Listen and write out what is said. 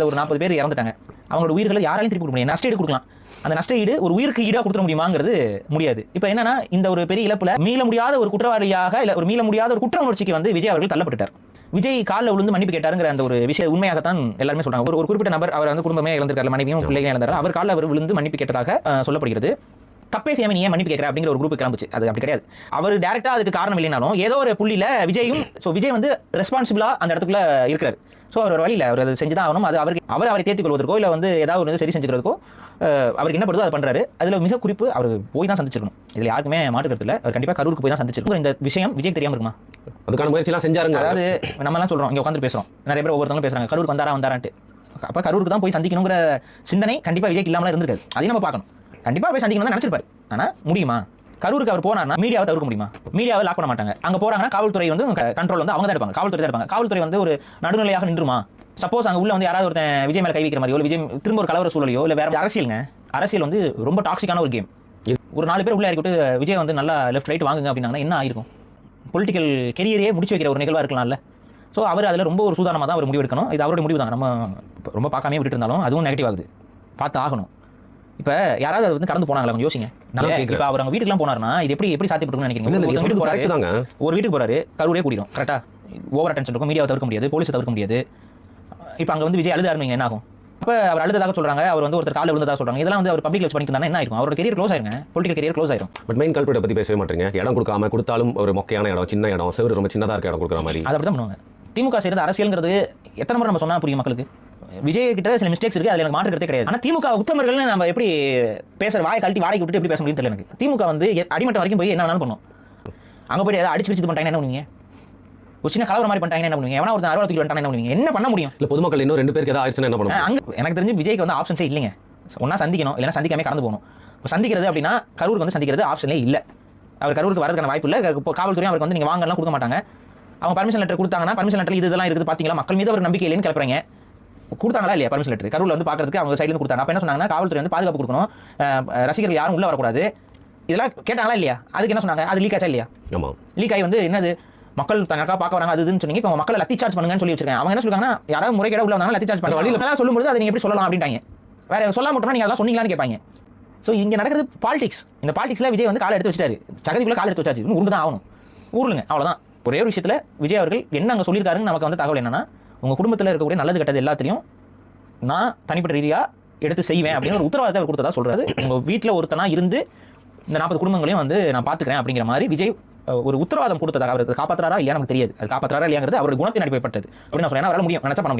அதில் ஒரு 40 பேர் இறந்துட்டாங்க. அவங்களோட உயிர்களை யாராலையும் திருப்பி கொடுக்க முடியும். நஷ்டஈடு கொடுக்கலாம். அந்த நஷ்டஈடு ஒரு உயிருக்கு ஈடாக கொடுத்துட முடியுமாங்கிறது முடியாது. இப்போ என்னன்னா, இந்த ஒரு பெரிய இழப்புல மீள முடியாத ஒரு குற்றவாளியாக இல்லை ஒரு மீள முடியாத ஒரு குற்ற உணர்ச்சிக்கு வந்து விஜய் அவர்கள் தள்ளப்பட்டார். விஜய் காலில் விழுந்து மன்னிப்பு கேட்டாருங்கிற அந்த ஒரு விஷயம் உண்மையாகத்தான் எல்லாருமே சொல்றாங்க. ஒரு குறிப்பிட்ட நபர் அவர் வந்து குடும்பமே இழந்திருக்காரு, மனைவியும் பிள்ளைகளும் இழந்தாரு. அவர் காலில் அவர் விழுந்து மன்னிப்பு கேட்டதாக சொல்லப்படுகிறது. தப்பே செய்யாம நீ ஏன் மன்னிப்பு கேட்கற அப்படிங்கிற ஒரு குரூப் கிளம்புச்சு. அது அப்படி கிடையாது. அவர் டைரக்டா அதுக்கு காரணம் இல்லைனாலும் ஏதோ ஒரு புள்ளியில விஜயும் விஜய் வந்து ரெஸ்பான்சிபிளா அந்த இடத்துக்குள்ள இருக்கிறாரு. ஸோ அவர் வழியில் அவர் அதை செஞ்சு தான் ஆகணும். அது அவருக்கு அவரை தேர்த்திக் கொள்வதற்கோ இல்லை வந்து ஏதாவது ஒரு சரி செஞ்சுக்கிறதுக்கோ அவருக்கு என்ன படுதோ அதை பண்ணுறாரு. அதில் மிக குறிப்பு அவர் போய் தான் சந்திச்சிருக்கணும். இதில் யாருக்குமே மாற்றுக்கிறது இல்லை. அவர் கண்டிப்பாக கரூருக்கு போய் தான் சந்திச்சிருக்கோம். இந்த விஷயம் விஜய் தெரியாமல் இருக்குமா? அதுக்கான முயற்சிலாம் செஞ்சாருங்க. அதாவது நம்மலாம் சொல்கிறோம், இங்கே உட்காந்து பேசுகிறோம், நிறைய பேர் ஒவ்வொருத்தவங்க பேசுகிறாங்க கரூருக்கு வந்தாரான்ட்டு. அப்போ கரூருக்கு தான் போய் சந்திக்கணுங்கிற சிந்தனை கண்டிப்பாக விஜய்க்கு இல்லாமல் இருந்திருக்காது. அதையும் நம்ம பார்க்கணும். கண்டிப்பாக போய் சந்திக்கணும் தான் நினச்சிருப்பாரு. ஆனால் முடியுமா? கரூருக்கு அவர் போனார்னா மீடியாவை தவிர்க்க முடியுமா? மீடியாவை லாக் பண்ண மாட்டாங்க. அங்கே போகிறாங்கன்னா காவல்துறை வந்து கண்ட்ரோல் வந்து அவங்க தான் இருப்பாங்க. காவல்துறை தான் இருப்பாங்க. காவல்துறை வந்து ஒரு நடுநிலையாக நின்றுமா? சப்போஸ் அங்கே உள்ள வந்து யாராவது ஒருத்தன் விஜய் மேலே கை வைக்கிற மாதிரியோ, விஜய் திரும்ப ஒரு கலவர சூழலையோ, இல்லை வேற அரசியல் வந்து ரொம்ப டாக்ஸிக்கான ஒரு கேம். ஒரு 4 பேர் உள்ளே இறக்கிட்டு விஜய் வந்து நல்லா லெஃப்ட் ரைட் வாங்குங்க அப்படின்னா என்ன ஆயிருக்கும்? பொலிட்டிக்கல் கெரியரே முடிச்சு வைக்கிற ஒரு நிகழ்வாக இருக்கலாம்ல. ஸோ அவர் அதில் ரொம்ப ஒரு சூதானமாக தான் அவர் முடிவு எடுக்கணும். இது அவருடைய முடிவு தான். நம்ம ரொம்ப பார்க்காமே விட்டுட்டு இருந்தாலும் அதுவும் நெகட்டிவ் ஆகுது. பார்த்து ஆகணும். இப்போ யாராவது அது வந்து கடந்து போனாங்களா கொஞ்சம் யோசிங்க. இப்போ அவர் அவங்க வீட்டுக்குலாம் போனார்னா இது எப்படி சாத்தியப்பட்டுன்னு நினைக்கிறீங்க? ஒரு வீட்டுக்கு போறாரு, கரூரே கூடிடும். கரெக்டா? ஓவர் அட்டென்ஷன் இருக்கும். மீடியாவை தவிர்க்க முடியாது, போலீஸை தவிர்க்க முடியாது. இப்போ அங்கே வந்து விஜய் அழுது ஆரம்பிங்க என்ன ஆகும்? அப்போ அவர் அழுததாக சொல்றாங்க, அவர் வந்து ஒருத்தர் காலில் விழுந்ததாக சொல்றாங்க. இதெல்லாம் வந்து அவர் பப்ளிக்ல வச்சு பண்ணிட்டு இருந்தா என்ன ஆயிருக்கும்? அவரோட கெரியர் க்ளோஸ் ஆயிருங்க. பொலிட்டிக்கல் கெரியர் க்ளோஸ் ஆயிரும். பட் மெயின் கல்பிரேட்டை பற்றி பேசவே மாட்டீங்க. இடம் கொடுக்காம கொடுத்தாலும் ஒரு மொக்கையான இடம், சின்ன இடம், செவரு ரொம்ப சின்னதாக இருக்க இடம் கொடுக்குற மாதிரி அதை அப்படி தான் பண்ணுவாங்க. திமுக செய்யறது அரசியல்ங்கிறது எத்தனை முறை நம்ம சொன்னா புரியும் மக்களுக்கு? விஜய் கிட்ட சில மிஸ்டேக்ஸ் இருக்கு, அதில் எனக்கு மாற்றுக்கிறதே கிடையாது. ஆனால் திமுக உத்தமர்கள்னு நம்ம எப்படி பேசுற வாயை கழட்டி வாடகை விட்டு எப்படி பேச முடியும் தெரியல எனக்கு. திமுக வந்து அடிமட்டம் வரைக்கும் போய் என்ன வேணாலும் பண்ணும். அங்கே போய் ஏதாவது அடிச்சு பண்ணிட்டாங்க என்ன பண்ணுவீங்க? ஒரு சின்ன கலவர மாதிரி பண்ணிட்டாங்க என்ன பண்ணுவீங்க? எவனா ஒரு அறுவலை தூக்கி வந்துட்டாங்க என்ன பண்ணுவீங்க? என்ன பண்ண முடியும்? இல்லை பொதுமக்கள் இன்னும் 2 பேருக்கு ஏதாவது ஆயிடுச்சுன்னா என்ன பண்ணுவாங்க? அங்கே எனக்கு தெரிஞ்சு விஜய்க்கு வந்து ஆப்ஷன்ஸே இல்லைங்க. ஒன்றா சந்திக்கணும், இல்லைன்னா சந்திக்காமே கடந்து போகணும். இப்போ சந்திக்கிறது அப்படின்னா கரூருக்கு வந்து சந்திக்கிறது ஆப்ஷனே இல்லை. அவர் கரூருக்கு வரதுக்கான வாய்ப்பு இல்லை. இப்போ காவல்துறை அவருக்கு வந்து நீங்கள் வாங்கலாம் கொடுக்க மாட்டாங்க. அவங்க பர்மிஷன் லெட்டர் கொடுத்தாங்கன்னா பர்மிஷன் லெட்டர் இதெல்லாம் இருக்குது பார்த்தீங்களா, மக்கள் மீது ஒரு நம்பிக்கை இல்லைன்னு கிளப்புறீங்க. கொடுத்தாங்களா இல்லையா பர்மிஷன் லெட்டர்? கரூரில் வந்து பார்க்கறதுக்கு அவங்க சைட்லேருந்து கொடுத்தாங்க. அப்போ என்ன சொன்னாங்கன்னா காவல்துறை வந்து பாதுகாப்பு கொடுக்கணும், ரசிகர்கள் யாரும் உள்ளே வரக்கூடாது, இதெல்லாம் கேட்டாங்களா இல்லையா? அதுக்கு என்ன சொன்னாங்க? அது லீக் ஆச்சா இல்லையா? ஆமாம், லீக் ஆகி வந்து என்னது மக்கள் தனக்காக பார்க்க வராங்க அதுன்னு சொன்னீங்க. இப்போ மக்களை லத்தி சார்ஜ் பண்ணுங்கன்னு சொல்லி வச்சிருக்காங்க. அவங்க என்ன சொல்றாங்கன்னா யாராவது முறைகேட உள்ள வந்தாலும் லத்தி சார்ஜ் பண்ண வழியில் சொல்லும்போது அதை நீங்கள் எப்படி சொல்லலாம் அப்படின்ட்டாங்க. வேற சொல்ல மட்டும்னா நீங்கள் அதெல்லாம் சொன்னீங்களான்னு கேட்பாங்க. ஸோ இங்கே நடக்கிறது பாலிடிக்ஸ். இந்த பாலிடிக்ஸில் விஜய் வந்து காலை எடுத்து வச்சிட்டாரு, சகதிக்குள்ளே கால் எடுத்து வச்சாச்சு, உருண்டு தான் ஆகணும், ஊருங்க அவ்வளோதான். ஒரே ஒரு விஷயத்தில் விஜய் அவர்கள் என்ன அங்கே சொல்லியிருக்காருன்னு நமக்கு வந்து தகவல் என்னன்னா, உங்கள் குடும்பத்தில் இருக்கக்கூடிய நல்லது கெட்டது எல்லாத்தையும் நான் தனிப்பட்ட ரீதியாக எடுத்து செய்வேன் அப்படின்னு ஒரு உத்தரவாதத்தை அவர் கொடுத்ததா சொல்றாரு. உங்கள் வீட்டில் ஒருத்தனா இருந்து இந்த 40 குடும்பங்களையும் வந்து நான் பார்த்துக்கிறேன் அப்படிங்கிற மாதிரி விஜய் ஒரு உத்தரவாதம் கொடுத்ததாக. அவர் காப்பாற்றுறாரா இல்லையா நமக்கு தெரியாது. அது காப்பாற்றுறாரா இல்லையாங்கிறது அவருடைய குணத்தின் அடிப்படைப்பட்டது அப்படின்னு நான் சொல்றேன். அவரால் முடியும், நினைச்சா பண்ண முடியும்.